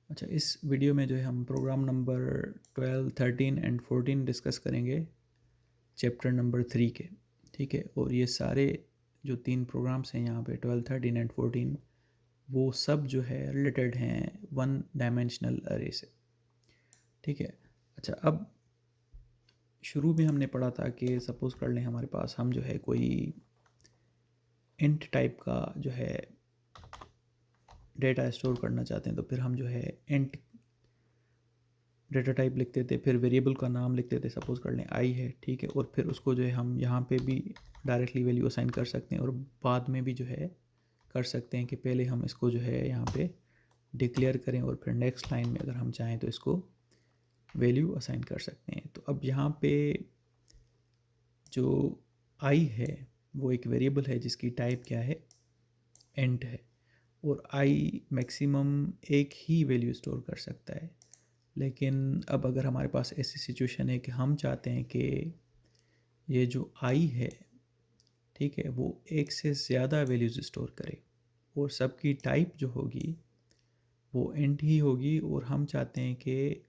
अच्छा, इस वीडियो में जो है हम प्रोग्राम नंबर 12, 13 एंड 14 डिस्कस करेंगे चैप्टर नंबर 3 के। ठीक है, और ये सारे जो 3 प्रोग्राम्स हैं यहाँ पे 12, 13 एंड 14, वो सब जो है रिलेटेड हैं वन डायमेंशनल अरे से। ठीक है। अच्छा, अब शुरू में हमने पढ़ा था कि सपोज़ कर लें हमारे पास हम जो है कोई इंट टाइप का जो है डेटा स्टोर करना चाहते हैं, तो फिर हम जो है इंट डेटा टाइप लिखते थे, फिर वेरिएबल का नाम लिखते थे, सपोज़ कर लें आई है। ठीक है, और फिर उसको जो है हम यहाँ पे भी डायरेक्टली वैल्यू असाइन कर सकते हैं और बाद में भी जो है कर सकते हैं कि पहले हम इसको जो है यहाँ पे डिक्लेयर करें और फिर नेक्स्ट लाइन में अगर हम चाहें तो इसको वैल्यू असाइन कर सकते हैं। तो अब यहाँ पे जो आई है वो एक वेरिएबल है जिसकी टाइप क्या है, इंट है, और आई मैक्सिमम एक ही वैल्यू स्टोर कर सकता है। लेकिन अब अगर हमारे पास ऐसी सिचुएशन है कि हम चाहते हैं कि ये जो आई है, ठीक है, वो एक से ज़्यादा वैल्यूज़ स्टोर करे और सबकी टाइप जो होगी वो इंट ही होगी, और हम चाहते हैं कि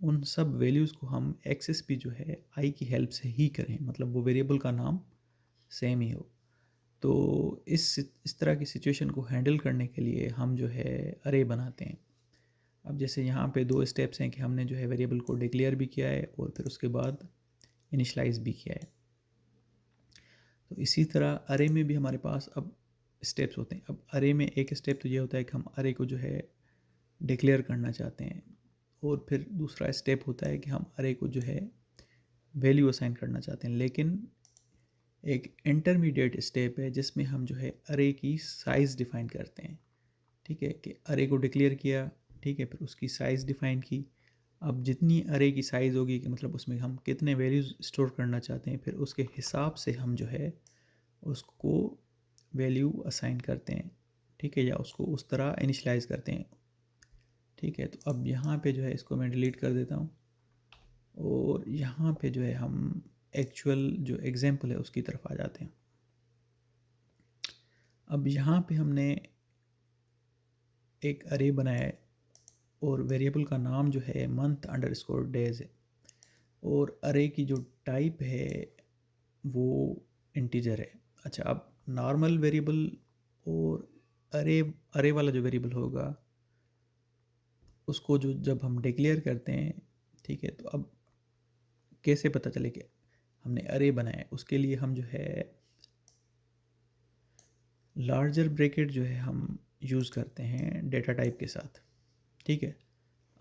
उन सब वैल्यूज़ को हम एक्सेस भी जो है आई की हेल्प से ही करें, मतलब वो वेरिएबल का नाम सेम ही हो। तो इस तरह की सिचुएशन को हैंडल करने के लिए हम जो है अरे बनाते हैं। अब जैसे यहाँ पे 2 स्टेप्स हैं कि हमने जो है वेरिएबल को डिक्लेयर भी किया है और फिर उसके बाद इनिशलाइज भी किया है। तो इसी तरह अरे में भी हमारे पास अब स्टेप्स होते हैं। अब अरे में एक स्टेप तो ये होता है कि हम अरे को जो है डिक्लेयर करना चाहते हैं, और फिर दूसरा स्टेप होता है कि हम अरे को जो है वैल्यू असाइन करना चाहते हैं। लेकिन एक इंटरमीडिएट स्टेप है जिसमें हम जो है अरे की साइज़ डिफ़ाइन करते हैं। ठीक है, कि अरे को डिक्लेयर किया, ठीक है, फिर उसकी साइज़ डिफ़ाइन की। अब जितनी अरे की साइज़ होगी कि मतलब उसमें हम कितने वैल्यूज़ स्टोर करना चाहते हैं, फिर उसके हिसाब से हम जो है उसको वैल्यू असाइन करते हैं। ठीक है, या उसको उस तरह इनिशलाइज करते हैं। ठीक है, तो अब यहाँ पे जो है इसको मैं डिलीट कर देता हूँ और यहाँ पे जो है हम एक्चुअल जो एग्जांपल है उसकी तरफ आ जाते हैं। अब यहाँ पे हमने एक अरे बनाया है और वेरिएबल का नाम जो है मंथ अंडर स्कोर डेज है, और अरे की जो टाइप है वो इंटीजर है। अच्छा, अब नॉर्मल वेरिएबल और अरे अरे वाला जो वेरिएबल होगा उसको जो जब हम डिक्लेयर करते हैं, ठीक है, तो अब कैसे पता चले कि हमने अरे बनाया है, उसके लिए हम जो है लार्जर ब्रैकेट जो है हम यूज़ करते हैं डेटा टाइप के साथ। ठीक है।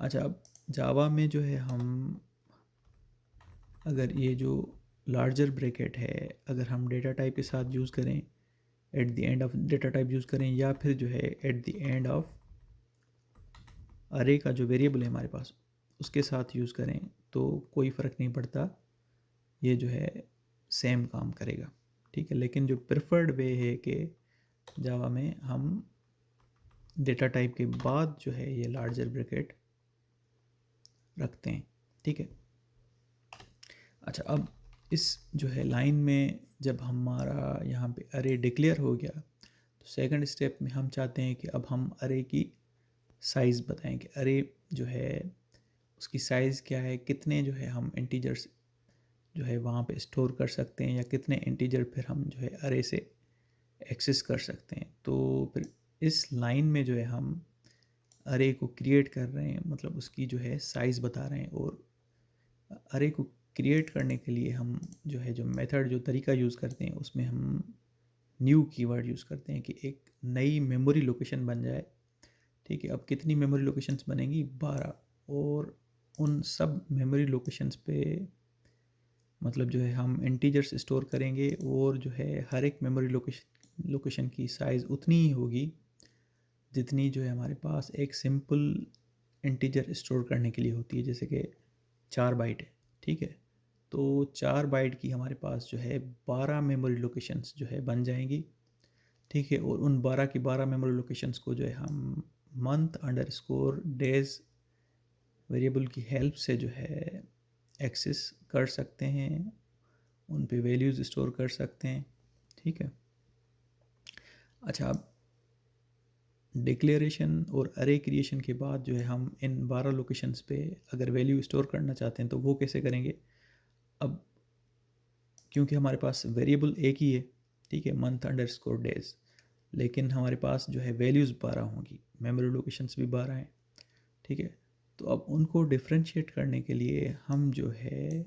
अच्छा, अब जावा में जो है हम अगर ये जो लार्जर ब्रैकेट है अगर हम डेटा टाइप के साथ यूज़ करें, at the end of data type use करें, या फिर जो है एट द एंड ऑफ अरे का जो वेरिएबल है हमारे पास उसके साथ यूज़ करें, तो कोई फ़र्क नहीं पड़ता, ये जो है सेम काम करेगा। ठीक है, लेकिन जो प्रेफर्ड वे है कि जावा में हम डेटा टाइप के बाद जो है ये लार्जर ब्रैकेट रखते हैं। ठीक है। अच्छा, अब इस जो है लाइन में जब हमारा यहाँ पे अरे डिक्लेयर हो गया, तो सेकंड स्टेप में हम चाहते हैं कि अब हम अरे की साइज़ बताएं कि अरे जो है उसकी साइज़ क्या है, कितने जो है हम इंटीजर्स जो है वहाँ पे स्टोर कर सकते हैं, या कितने इंटीजर फिर हम जो है अरे से एक्सेस कर सकते हैं। तो फिर इस लाइन में जो है हम अरे को क्रिएट कर रहे हैं, मतलब उसकी जो है साइज़ बता रहे हैं, और अरे को क्रिएट करने के लिए हम जो है जो मेथड जो तरीका यूज़ करते हैं उसमें हम न्यू कीवर्ड यूज़ करते हैं कि एक नई मेमोरी लोकेशन बन जाए। ठीक है, अब कितनी मेमोरी लोकेशंस बनेंगी, 12, और उन सब मेमोरी लोकेशंस पे मतलब जो है हम इंटीजर्स स्टोर करेंगे, और जो है हर एक मेमोरी लोकेशन की साइज़ उतनी ही होगी जितनी जो है हमारे पास एक सिंपल इंटीजर स्टोर करने के लिए होती है, जैसे कि 4 बाइट है। ठीक है, तो 4 बाइट की हमारे पास जो है 12 मेमोरी लोकेशंस जो है बन जाएंगी। ठीक है, और उन 12 की 12 मेमोरी लोकेशंस को जो है हम month under score days variable की हेल्प से जो है एक्सेस कर सकते हैं, उन पे वैल्यूज़ स्टोर कर सकते हैं। ठीक है। अच्छा, अब डिक्लेरेशन और अरे क्रिएशन के बाद जो है हम इन 12 लोकेशंस पे अगर वैल्यू स्टोर करना चाहते हैं तो वो कैसे करेंगे। अब क्योंकि हमारे पास वेरिएबल एक ही है, ठीक है, मंथ अंडर स्कोर डेज, लेकिन हमारे पास जो है वैल्यूज़ 12 होंगी, मेमोरी लोकेशंस भी 12 हैं, ठीक है। तो अब उनको डिफ्रेंशिएट करने के लिए हम जो है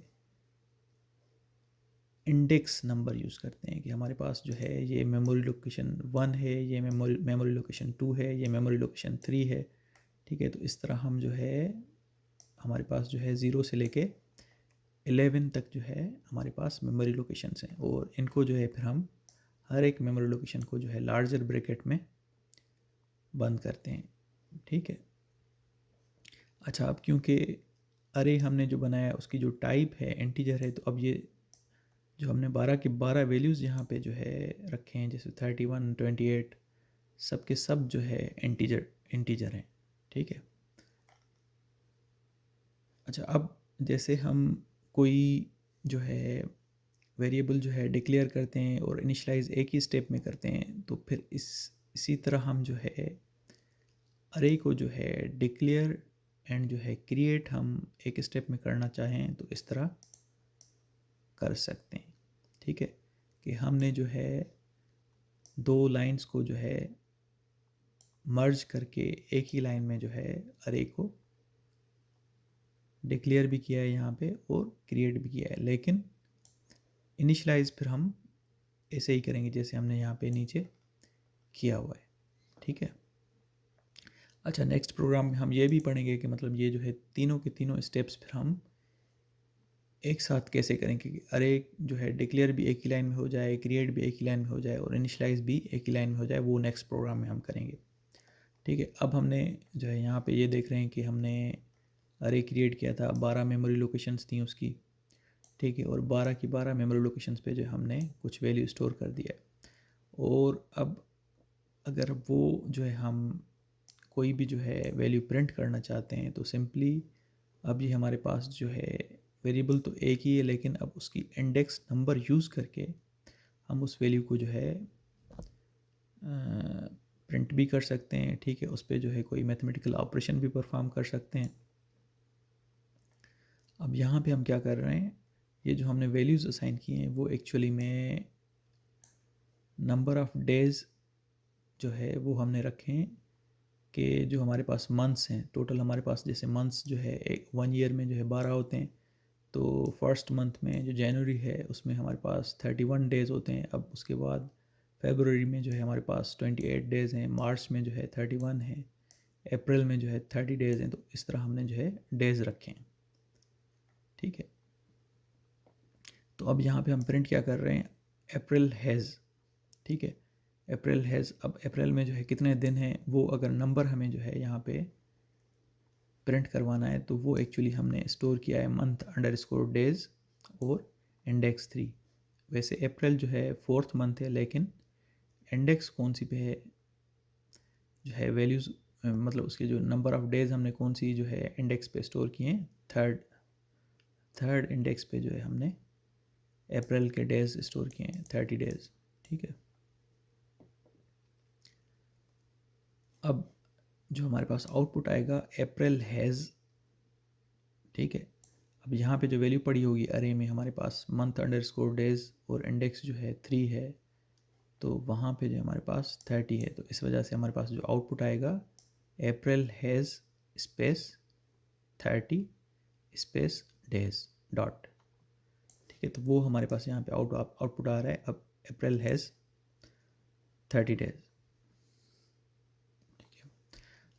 इंडेक्स नंबर यूज़ करते हैं कि हमारे पास जो है ये मेमोरी लोकेशन 1 है, ये मेमोरी लोकेशन 2 है, ये मेमोरी लोकेशन 3 है, ठीक है। तो इस तरह हम जो है हमारे पास जो है 0 से लेके 11 तक जो है हमारे पास मेमोरी लोकेशंस हैं, और इनको जो है फिर हम हर एक मेमोरी लोकेशन को जो है लार्जर ब्रैकेट में बंद करते हैं, ठीक है। अच्छा, अब क्योंकि अरे हमने जो बनाया उसकी जो टाइप है इंटीजर है, तो अब ये जो हमने 12 की 12 वैल्यूज़ यहाँ पे जो है रखे हैं, जैसे 31, 28, सब के सब जो है इंटीजर हैं, ठीक है। अच्छा, अब जैसे हम कोई जो है वेरिएबल जो है डिक्लेयर करते हैं और इनिशलाइज एक ही स्टेप में करते हैं, तो फिर इसी तरह हम जो है अरे को जो है डिक्लेयर एंड जो है क्रिएट हम एक स्टेप में करना चाहें तो इस तरह कर सकते हैं, ठीक है। कि हमने जो है दो लाइंस को जो है मर्ज करके एक ही लाइन में जो है अरे को डिक्लेयर भी किया है यहाँ पे और क्रिएट भी किया है, लेकिन इनिशलाइज फिर हम ऐसे ही करेंगे जैसे हमने यहाँ पे नीचे किया हुआ है, ठीक है। अच्छा, नेक्स्ट प्रोग्राम में हम ये भी पढ़ेंगे कि मतलब ये जो है तीनों के तीनों स्टेप्स फिर हम एक साथ कैसे करेंगे कि अरे जो है डिक्लेयर भी एक ही लाइन में हो जाए, क्रिएट भी एक ही लाइन में हो जाए और इनिशलाइज भी एक ही लाइन में हो जाए, वो नेक्स्ट प्रोग्राम में हम करेंगे, ठीक है। अब हमने जो है यहाँ पे ये देख रहे हैं कि हमने अरे क्रिएट किया था, 12 मेमोरी लोकेशंस थी उसकी, ठीक है, और 12 की 12 मेमोरी लोकेशंस पे जो हमने कुछ वैल्यू स्टोर कर दिया है। और अब अगर वो जो है हम कोई भी जो है वैल्यू प्रिंट करना चाहते हैं तो सिंपली अब ये हमारे पास जो है वेरिएबल तो एक ही है, लेकिन अब उसकी इंडेक्स नंबर यूज़ करके हम उस वैल्यू को जो है प्रिंट भी कर सकते हैं, ठीक है। उस पर जो है कोई मैथमेटिकल ऑपरेशन भी परफॉर्म कर सकते हैं। अब यहाँ पे हम क्या कर रहे हैं, ये जो हमने वैल्यूज़ असाइन किए हैं वो एक्चुअली में नंबर ऑफ़ डेज़ जो है वो हमने रखे हैं कि जो हमारे पास मंथ्स हैं, टोटल हमारे पास जैसे मंथ्स जो है एक 1 ईयर में जो है 12 होते हैं, तो फर्स्ट मंथ में जो जनवरी है उसमें हमारे पास 31 डेज़ होते हैं। अब उसके बाद फरवरी में जो है हमारे पास 28 डेज़ हैं, मार्च में जो है 31 है, अप्रैल में जो है 30 डेज़ हैं। तो इस तरह हमने जो है डेज़ रखे हैं, ठीक है। तो अब यहाँ पे हम प्रिंट क्या कर रहे हैं, अप्रैल हैज़, ठीक है, अप्रैल हैज़। अब अप्रैल में जो है कितने दिन हैं वो अगर नंबर हमें जो है यहाँ पे प्रिंट करवाना है तो वो एक्चुअली हमने स्टोर किया है मंथ अंडर स्कोर डेज और इंडेक्स 3। वैसे अप्रैल जो है 4th मंथ है, लेकिन इंडेक्स कौन सी पे है जो है वैल्यूज़, मतलब उसके जो नंबर ऑफ़ डेज़ हमने कौन सी जो है इंडेक्स पे स्टोर किए हैं, थर्ड इंडेक्स पे जो है हमने अप्रैल के डेज़ स्टोर किए हैं, 30 डेज़, ठीक है। अब जो हमारे पास आउटपुट आएगा अप्रैल हैज़, ठीक है। अब यहाँ पे जो वैल्यू पड़ी होगी अरे में हमारे पास मंथ अंडर स्कोर डेज और इंडेक्स जो है 3 है, तो वहाँ पे जो हमारे पास 30 है, तो इस वजह से हमारे पास जो आउटपुट आएगा April has space 30 space days dot, ठीक है। तो वो हमारे पास यहाँ पे आउटपुट आ रहा है अब अप्रैल हैज़ 30 डेज, ठीक है।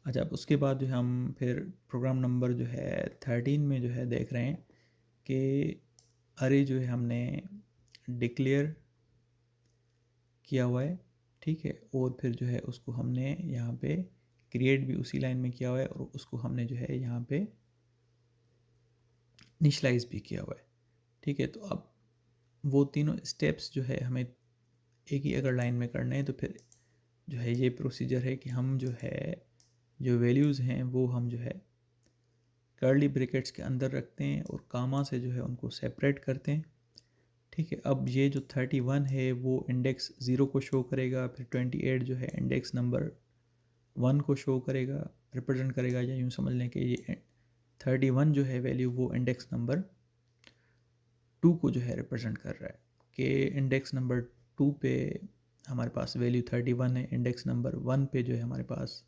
अच्छा, अब उसके बाद जो हम फिर प्रोग्राम नंबर जो है 13 में जो है देख रहे हैं कि अरे जो है हमने डिक्लेयर किया हुआ है, ठीक है, और फिर जो है उसको हमने यहाँ पे क्रिएट भी उसी लाइन में किया हुआ है और उसको हमने जो है यहाँ पे इनिशलाइज भी किया हुआ है, ठीक है। तो अब वो तीनों स्टेप्स जो है हमें एक ही अगर लाइन में करने हैं तो फिर जो है ये प्रोसीजर है कि हम जो है जो वैल्यूज़ हैं वो हम जो है कर्ली ब्रैकेट्स के अंदर रखते हैं और कामा से जो है उनको सेपरेट करते हैं, ठीक है। अब ये जो 31 है वो इंडेक्स 0 को शो करेगा, फिर 28 जो है इंडेक्स नंबर 1 को शो करेगा, रिप्रेजेंट करेगा, या यूँ समझ लें कि ये 31 जो है वैल्यू वो इंडेक्स नंबर 2 को जो है रिप्रेजेंट कर रहा है कि इंडेक्स नंबर 2 पे हमारे पास वैल्यू 31 है, इंडेक्स नंबर 1 पे जो है हमारे पास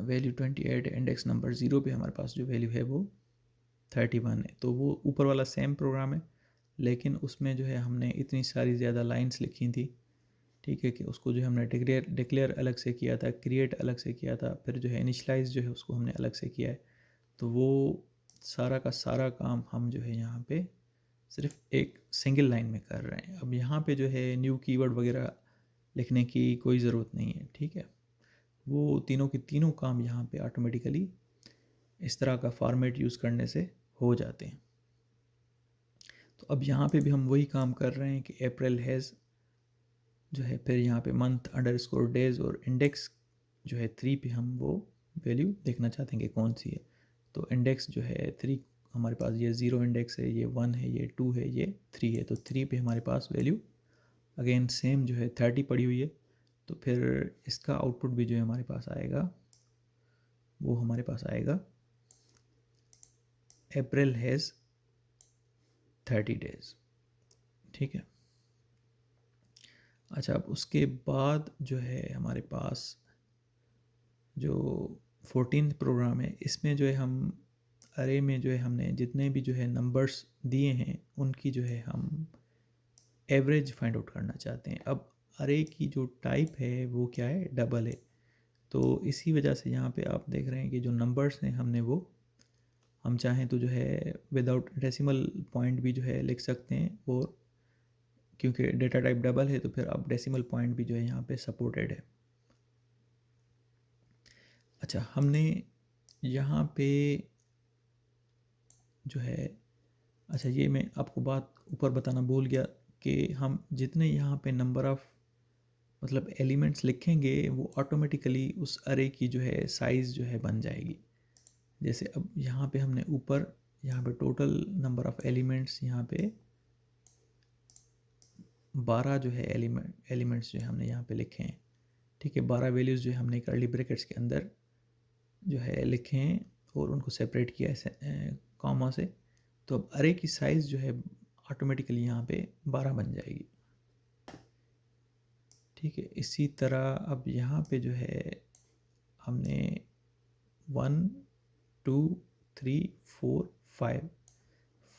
वैल्यू 28 है, इंडेक्स नंबर 0 पे हमारे पास जो वैल्यू है वो 31 है। तो वो ऊपर वाला सेम प्रोग्राम है, लेकिन उसमें जो है हमने इतनी सारी ज़्यादा लाइंस लिखी थी, ठीक है, कि उसको जो हमने डिक्लेयर अलग से किया था, क्रिएट अलग से किया था, फिर जो है इनिशलाइज जो है उसको हमने अलग से किया है। तो वो सारा का सारा काम हम जो है यहाँ पे सिर्फ एक सिंगल लाइन में कर रहे हैं। अब यहाँ पे जो है न्यू कीवर्ड वगैरह लिखने की कोई ज़रूरत नहीं है, ठीक है। वो तीनों के तीनों काम यहाँ पे ऑटोमेटिकली इस तरह का फॉर्मेट यूज़ करने से हो जाते हैं। तो अब यहाँ पे भी हम वही काम कर रहे हैं कि अप्रैल हैज़ जो है, फिर यहाँ पे मंथ अंडरस्कोर डेज और इंडेक्स जो है 3 पे हम वो वैल्यू देखना चाहते हैं कि कौन सी है। तो इंडेक्स जो है 3 हमारे पास, ये 0 इंडेक्स है, ये 1 है, ये 2 है, ये 3 है। तो 3 पे हमारे पास वैल्यू अगेन सेम जो है 30 पड़ी हुई है। तो फिर इसका आउटपुट भी जो है हमारे पास आएगा, वो हमारे पास आएगा अप्रैल हैज़ 30 डेज, ठीक है। अच्छा, अब उसके बाद जो है हमारे पास जो 14th प्रोग्राम है, इसमें जो है हम अरे में जो है हमने जितने भी जो है नंबर्स दिए हैं उनकी जो है हम एवरेज फाइंड आउट करना चाहते हैं। अब अरे की जो टाइप है वो क्या है, डबल है। तो इसी वजह से यहाँ पे आप देख रहे हैं कि जो नंबर्स हैं हमने वो, हम चाहें तो जो है विदाउट डेसिमल पॉइंट भी जो है लिख सकते हैं, और क्योंकि डेटा टाइप डबल है तो फिर अब डेसिमल पॉइंट भी जो है यहाँ पे सपोर्टेड है। अच्छा, हमने यहाँ पे जो है, अच्छा ये मैं आपको बात ऊपर बताना भूल गया कि हम जितने यहाँ पे नंबर ऑफ़ मतलब एलिमेंट्स लिखेंगे वो ऑटोमेटिकली उस अरे की जो है साइज़ जो है बन जाएगी। जैसे अब यहाँ पे हमने ऊपर यहाँ पे टोटल नंबर ऑफ़ एलिमेंट्स यहाँ पे 12 जो है एलिमेंट्स जो है हमने यहाँ पे लिखे हैं, ठीक है। 12 वैल्यूज़ जो है हमने कर्ली ब्रैकेट्स के अंदर जो है लिखे हैं और उनको सेपरेट किया है कॉमा से। तो अब अरे की साइज़ जो है ऑटोमेटिकली यहाँ पे 12 बन जाएगी, ठीक है। इसी तरह अब यहाँ पे जो है हमने 1 2 3 4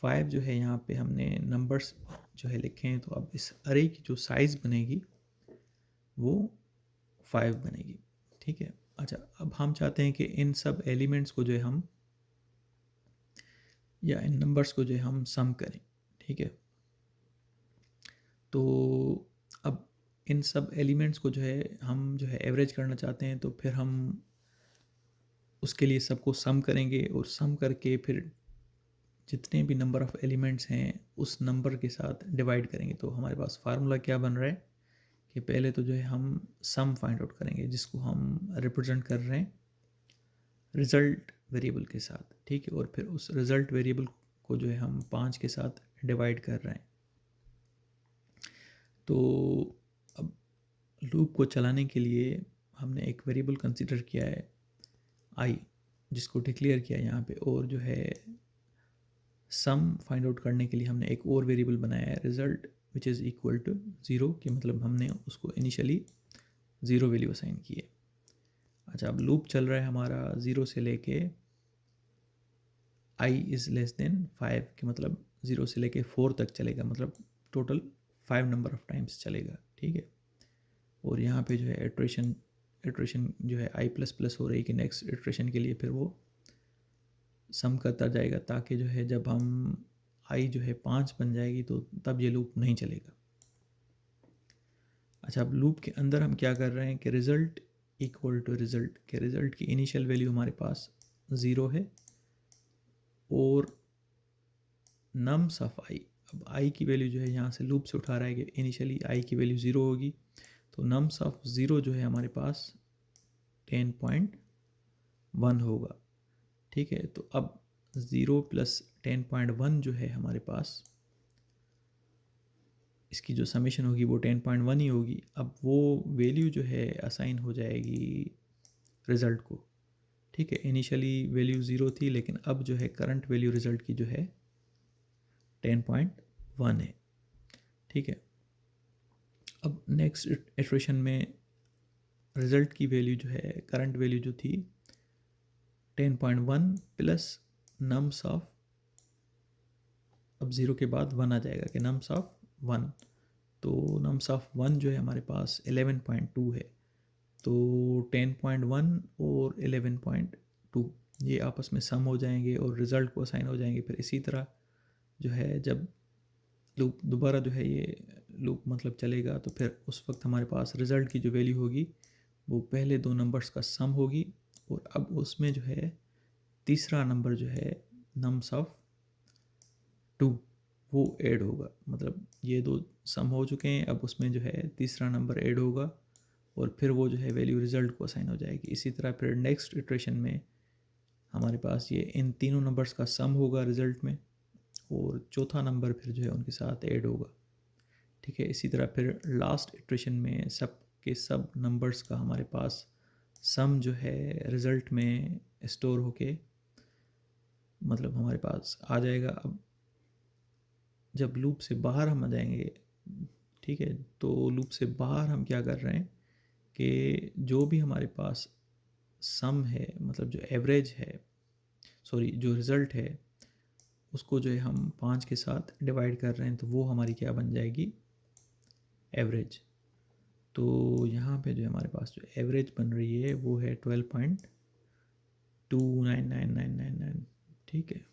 5 जो है यहाँ पे हमने नंबर्स जो है लिखे हैं। तो अब इस अरे की जो साइज़ बनेगी वो 5 बनेगी, ठीक है। अच्छा, अब हम चाहते हैं कि इन सब एलिमेंट्स को जो है हम, या इन नंबर्स को जो है हम सम करें, ठीक है। तो अब इन सब एलिमेंट्स को जो है हम जो है एवरेज करना चाहते हैं, तो फिर हम उसके लिए सबको सम करेंगे और सम करके फिर जितने भी नंबर ऑफ़ एलिमेंट्स हैं उस नंबर के साथ डिवाइड करेंगे। तो हमारे पास फार्मूला क्या बन रहा है कि पहले तो जो है हम सम फाइंड आउट करेंगे, जिसको हम रिप्रेजेंट कर रहे हैं रिज़ल्ट वेरिएबल के साथ, ठीक है। और फिर उस रिज़ल्ट वेरिएबल को जो है हम 5 के साथ डिवाइड कर रहे हैं। तो अब लूप को चलाने के लिए हमने एक वेरिएबल कंसीडर किया है आई, जिसको डिक्लेयर किया है यहाँ पे, और जो है सम फाइंड आउट करने के लिए हमने एक और वेरिएबल बनाया है result which is equal to 0, कि मतलब हमने उसको इनिशियली 0 वैल्यू असाइन की है। अच्छा, अब लूप चल रहा है हमारा 0 से लेके आई इज़ लेस देन 5, कि मतलब 0 से लेके 4 तक चलेगा, मतलब टोटल 5 नंबर ऑफ़ टाइम्स चलेगा, ठीक है। और यहाँ पे जो है इटरेशन जो है आई प्लस प्लस हो रही है कि नेक्स्ट इटरेशन के लिए फिर वो सम करता जाएगा, ताकि जो है जब हम आई जो है 5 बन जाएगी तो तब ये लूप नहीं चलेगा। अच्छा, अब लूप के अंदर हम क्या कर रहे हैं कि रिज़ल्ट इक्वल टू रिज़ल्ट, के रिज़ल्ट की इनिशियल वैल्यू हमारे पास 0 है और नम्स ऑफ आई, अब आई की वैल्यू जो है यहाँ से लूप से उठा रहा है कि इनिशियली आई की वैल्यू 0 होगी। तो नम्स ऑफ 0 जो है हमारे पास 10.1 होगा, ठीक है। तो अब 0 प्लस 10.1 जो है हमारे पास इसकी जो समेशन होगी वो 10.1 ही होगी। अब वो वैल्यू जो है असाइन हो जाएगी रिज़ल्ट को, ठीक है। इनिशियली वैल्यू 0 थी, लेकिन अब जो है करंट वैल्यू रिज़ल्ट की जो है 10.1 है, ठीक है। अब नेक्स्ट इटरेशन में रिज़ल्ट की वैल्यू जो है, करंट वैल्यू जो थी 10.1 प्लस नम्स ऑफ, अब 0 के बाद 1 आ जाएगा कि नम्स ऑफ 1, तो नम्स ऑफ 1 जो है हमारे पास 11.2 है। तो 10.1 और 11.2 ये आपस में सम हो जाएंगे और रिज़ल्ट को असाइन हो जाएंगे। फिर इसी तरह जो है जब लूप दोबारा जो है ये लूप मतलब चलेगा, तो फिर उस वक्त हमारे पास रिज़ल्ट की जो वैल्यू होगी वो पहले दो नंबर्स का सम होगी, और अब उसमें जो है तीसरा नंबर जो है नम्स ऑफ 2 वो ऐड होगा। मतलब ये दो सम हो चुके हैं, अब उसमें जो है तीसरा नंबर ऐड होगा और फिर वो जो है वैल्यू रिज़ल्ट को असाइन हो जाएगी। इसी तरह फिर नेक्स्ट इटरेशन में हमारे पास ये इन तीनों नंबर्स का सम होगा रिज़ल्ट में, और चौथा नंबर फिर जो है उनके साथ ऐड होगा, ठीक है। इसी तरह फिर लास्ट इटरेशन में सब के सब नंबर्स का हमारे पास सम जो है रिज़ल्ट में स्टोर होके मतलब हमारे पास आ जाएगा। अब जब लूप से बाहर हम आ जाएंगे, ठीक है, तो लूप से बाहर हम क्या कर रहे हैं कि जो भी हमारे पास सम है, मतलब जो एवरेज है, सॉरी जो रिज़ल्ट है, उसको जो है हम 5 के साथ डिवाइड कर रहे हैं, तो वो हमारी क्या बन जाएगी, एवरेज। तो यहाँ पे जो हमारे पास जो एवरेज बन रही है वो है 12.299999, ठीक है।